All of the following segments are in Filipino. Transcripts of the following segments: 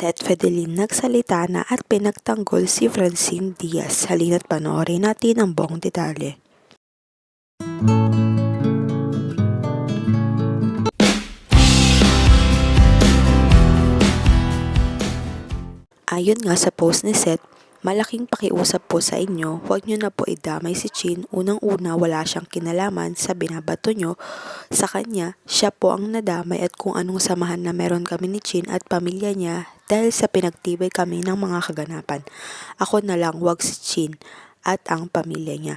Seth Fidelin nagsalita na at pinagtanggol si Francine Diaz. Halina't panoorin natin ang buong detalye. Ayon nga sa post ni Seth, malaking pakiusap po sa inyo, huwag nyo na po idamay si Chin. Unang-una, wala siyang kinalaman sa binabato nyo sa kanya. Siya po ang nadamay at kung anong samahan na meron kami ni Chin at pamilya niya dahil sa pinagtibay kami ng mga kaganapan. Ako na lang, wag si Chin at ang pamilya niya.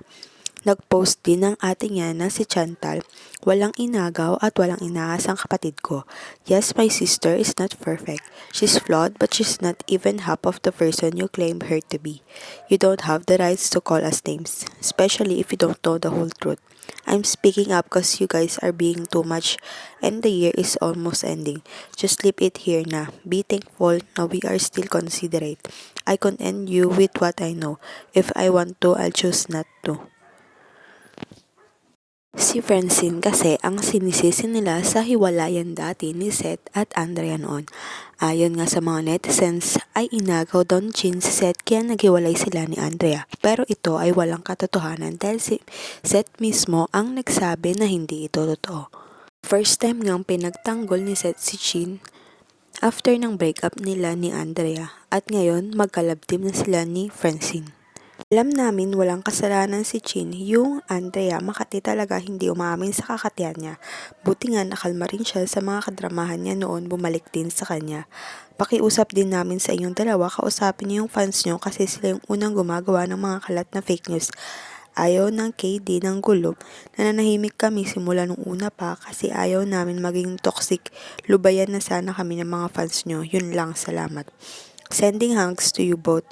Nag-post din ng ate niya na si Chantal, walang inagaw at walang inaas ang kapatid ko. Yes, my sister is not perfect. She's flawed but she's not even half of the person you claim her to be. You don't have the rights to call us names, especially if you don't know the whole truth. I'm speaking up because you guys are being too much and the year is almost ending. Just leave it here na. Be thankful na we are still considerate. I can end you with what I know. If I want to, I'll choose not to. Si Francine kasi ang sinisisi nila sa hiwalayan dati ni Seth at Andrea noon. Ayon nga sa mga netizens ay inagaw daw ni Chin si Seth kaya naghiwalay sila ni Andrea. Pero ito ay walang katotohanan dahil si Seth mismo ang nagsabi na hindi ito totoo. First time ngang pinagtanggol ni Seth si Chin after ng breakup nila ni Andrea at ngayon magkalabtim na sila ni Francine. Alam namin walang kasalanan si Chin, yung Andrea makati talaga hindi umamin sa kakatiyan niya. Buti nga nakalma rin siya sa mga kadramahan niya noon bumalik din sa kanya. Pakiusap din namin sa inyong dalawa, kausapin niyo yung fans niyo kasi sila yung unang gumagawa ng mga kalat na fake news. Ayaw ng KD ng gulo, nananahimik kami simula nung una pa kasi ayaw namin maging toxic. Lubayan na sana kami ng mga fans niyo, yun lang, salamat. Sending hugs to you both.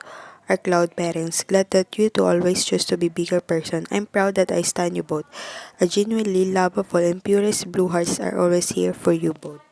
Our Cloud parents, glad that you two always choose to be bigger person. I'm proud that I stand you both. A genuinely lovable and purest blue hearts are always here for you both.